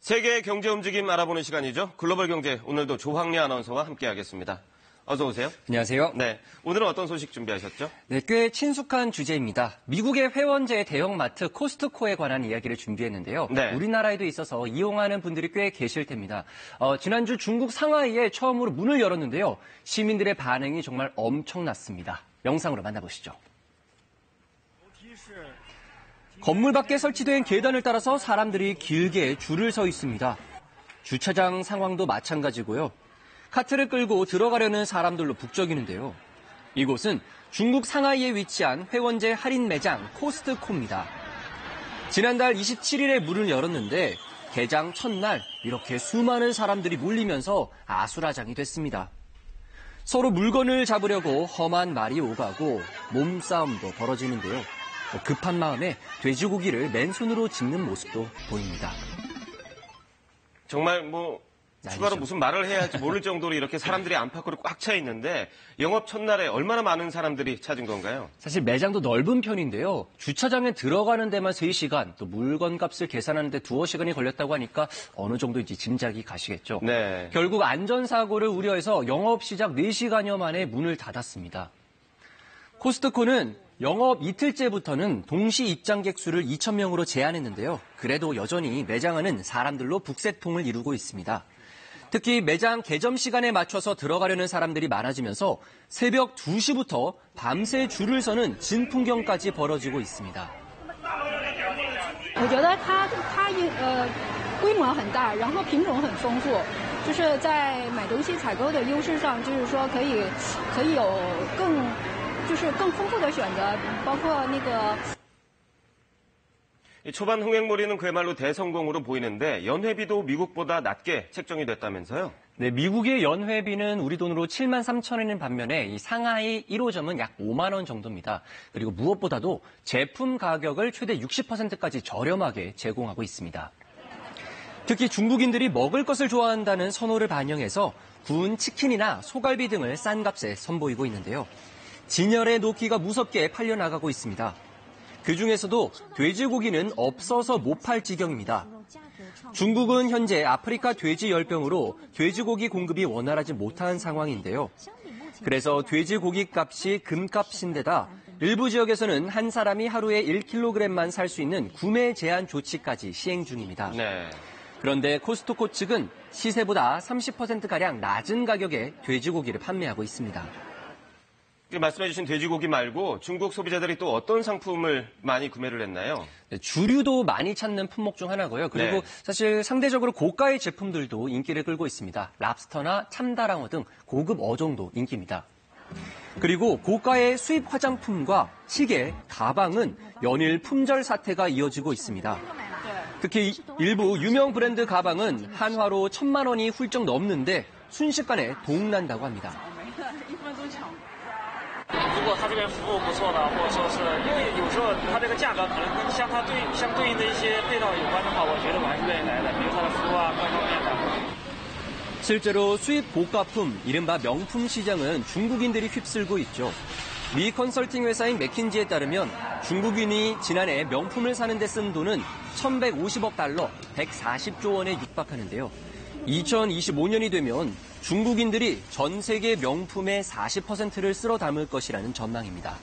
세계 경제 움직임 알아보는 시간이죠. 글로벌 경제, 오늘도 조황래 아나운서와 함께하겠습니다. 어서 오세요. 안녕하세요. 네, 오늘은 어떤 소식 준비하셨죠? 네, 꽤 친숙한 주제입니다. 미국의 회원제 대형마트 코스트코에 관한 이야기를 준비했는데요. 네. 우리나라에도 있어서 이용하는 분들이 꽤 계실 텐니다. 지난주 중국 상하이에 처음으로 문을 열었는데요. 시민들의 반응이 정말 엄청났습니다. 영상으로 만나보시죠. 건물 밖에 설치된 계단을 따라서 사람들이 길게 줄을 서 있습니다. 주차장 상황도 마찬가지고요. 카트를 끌고 들어가려는 사람들로 북적이는데요. 이곳은 중국 상하이에 위치한 회원제 할인 매장 코스트코입니다. 지난달 27일에 문을 열었는데 개장 첫날 이렇게 수많은 사람들이 몰리면서 아수라장이 됐습니다. 서로 물건을 잡으려고 험한 말이 오가고 몸싸움도 벌어지는데요. 급한 마음에 돼지고기를 맨손으로 집는 모습도 보입니다. 정말 추가로 아니죠. 무슨 말을 해야 할지 모를 정도로 이렇게 사람들이 안팎으로 꽉 차 있는데 영업 첫날에 얼마나 많은 사람들이 찾은 건가요? 사실 매장도 넓은 편인데요. 주차장에 들어가는 데만 3시간, 또 물건 값을 계산하는데 2-3시간이 걸렸다고 하니까 어느 정도인지 짐작이 가시겠죠. 네. 결국 안전사고를 우려해서 영업 시작 4시간여 만에 문을 닫았습니다. 코스트코는 영업 이틀째부터는 동시 입장객 수를 2,000명으로 제한했는데요. 그래도 여전히 매장 안은 사람들로 북새통을 이루고 있습니다. 특히 매장 개점 시간에 맞춰서 들어가려는 사람들이 많아지면서 새벽 2시부터 밤새 줄을 서는 진풍경까지 벌어지고 있습니다. 我觉得它规模很大，然后品种很丰富，就是在买东西采购的优势上，就是说可以有更丰富的选择，包括那个。 초반 흥행몰이는 그야말로 대성공으로 보이는데 연회비도 미국보다 낮게 책정이 됐다면서요? 네, 미국의 연회비는 우리 돈으로 7만 3천 원인 반면에 이 상하이 1호점은 약 5만 원 정도입니다. 그리고 무엇보다도 제품 가격을 최대 60%까지 저렴하게 제공하고 있습니다. 특히 중국인들이 먹을 것을 좋아한다는 선호를 반영해서 구운 치킨이나 소갈비 등을 싼 값에 선보이고 있는데요. 진열에 놓기가 무섭게 팔려나가고 있습니다. 그중에서도 돼지고기는 없어서 못 팔 지경입니다. 중국은 현재 아프리카 돼지 열병으로 돼지고기 공급이 원활하지 못한 상황인데요. 그래서 돼지고기 값이 금값인데다 일부 지역에서는 한 사람이 하루에 1kg만 살 수 있는 구매 제한 조치까지 시행 중입니다. 네. 그런데 코스트코 측은 시세보다 30%가량 낮은 가격에 돼지고기를 판매하고 있습니다. 말씀해주신 돼지고기 말고 중국 소비자들이 또 어떤 상품을 많이 구매를 했나요? 네, 주류도 많이 찾는 품목 중 하나고요. 그리고 네. 사실 상대적으로 고가의 제품들도 인기를 끌고 있습니다. 랍스터나 참다랑어 등 고급 어종도 인기입니다. 그리고 고가의 수입 화장품과 시계, 가방은 연일 품절 사태가 이어지고 있습니다. 특히 일부 유명 브랜드 가방은 한화로 1,000만 원이 훌쩍 넘는데 순식간에 동난다고 합니다. 如果他这边服务不错的，或者说是因为有时候他这个价格可能跟相对应的一些配套有关的话，我觉得我还是愿意来的，比如他的服务啊各方面的。 실제로 수입 고가품, 이른바 명품 시장은 중국인들이 휩쓸고 있죠. 미 컨설팅 회사인 맥킨지에 따르면 중국인이 지난해 명품을 사는 데 쓴 돈은 1,150억 달러, 140조 원에 육박하는데요. 2025년이 되면 중국인들이 전 세계 명품의 40%를 쓸어 담을 것이라는 전망입니다.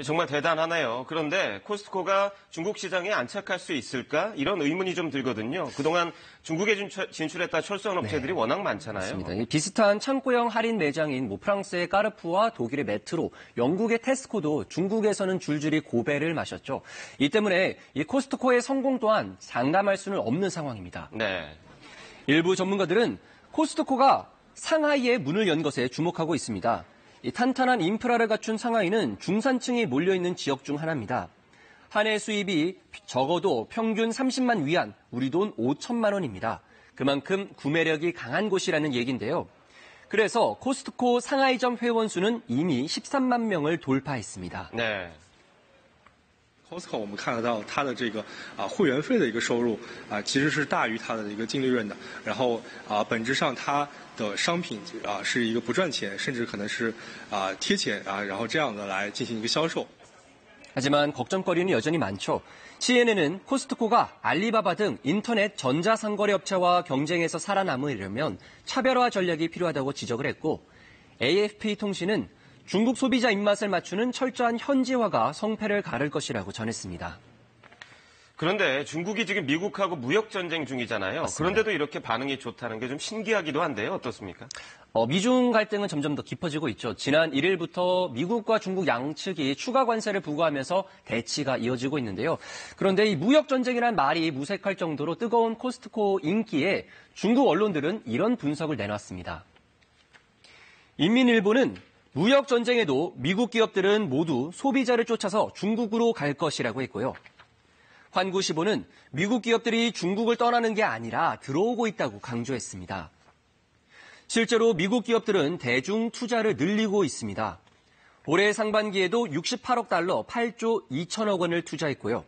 정말 대단하네요. 그런데 코스트코가 중국 시장에 안착할 수 있을까? 이런 의문이 좀 들거든요. 그동안 중국에 진출했다 철수한 업체들이 워낙 많잖아요. 맞습니다. 비슷한 창고형 할인 매장인 프랑스의 까르푸와 독일의 메트로, 영국의 테스코도 중국에서는 줄줄이 고배를 마셨죠. 이 때문에 이 코스트코의 성공 또한 장담할 수는 없는 상황입니다. 네. 일부 전문가들은 코스트코가 상하이에 문을 연 것에 주목하고 있습니다. 이 탄탄한 인프라를 갖춘 상하이는 중산층이 몰려있는 지역 중 하나입니다. 한 해 수입이 적어도 평균 30만 위안, 우리 돈 5천만 원입니다. 그만큼 구매력이 강한 곳이라는 얘기인데요. 그래서 코스트코 상하이점 회원 수는 이미 13만 명을 돌파했습니다. 네. Costco 我们看得到它的这个会员费的一个收入其实是大于它的一个净利润的。然后本质上它的商品是一个不赚钱，甚至可能是贴钱然后这样的来进行一个销售。 하지만 걱정거리는 여전히 많죠. CNN은 코스트코가 알리바바 등 인터넷 전자상거래 업체와 경쟁에서 살아남으려면 차별화 전략이 필요하다고 지적을 했고, AFP 통신은 중국 소비자 입맛을 맞추는 철저한 현지화가 성패를 가를 것이라고 전했습니다. 그런데 중국이 지금 미국하고 무역 전쟁 중이잖아요. 맞습니다. 그런데도 이렇게 반응이 좋다는 게 좀 신기하기도 한데요. 어떻습니까? 미중 갈등은 점점 더 깊어지고 있죠. 지난 1일부터 미국과 중국 양측이 추가 관세를 부과하면서 대치가 이어지고 있는데요. 그런데 이 무역 전쟁이란 말이 무색할 정도로 뜨거운 코스트코 인기에 중국 언론들은 이런 분석을 내놨습니다. 인민일보는 무역 전쟁에도 미국 기업들은 모두 소비자를 쫓아서 중국으로 갈 것이라고 했고요. 환구시보는 미국 기업들이 중국을 떠나는 게 아니라 들어오고 있다고 강조했습니다. 실제로 미국 기업들은 대중 투자를 늘리고 있습니다. 올해 상반기에도 68억 달러 8조 2천억 원을 투자했고요.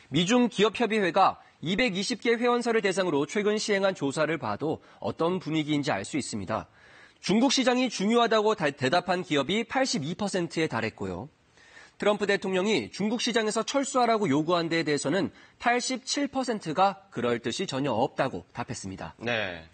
미중 기업협의회가 220개 회원사를 대상으로 최근 시행한 조사를 봐도 어떤 분위기인지 알 수 있습니다. 중국 시장이 중요하다고 대답한 기업이 82%에 달했고요. 트럼프 대통령이 중국 시장에서 철수하라고 요구한 데에 대해서는 87%가 그럴 뜻이 전혀 없다고 답했습니다. 네.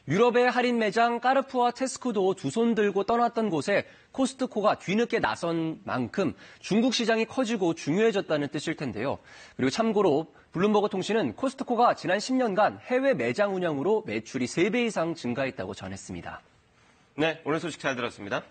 유럽의 할인 매장 까르푸와 테스코도 두 손 들고 떠났던 곳에 코스트코가 뒤늦게 나선 만큼 중국 시장이 커지고 중요해졌다는 뜻일 텐데요. 그리고 참고로 블룸버그 통신은 코스트코가 지난 10년간 해외 매장 운영으로 매출이 3배 이상 증가했다고 전했습니다. 네, 오늘 소식 잘 들었습니다.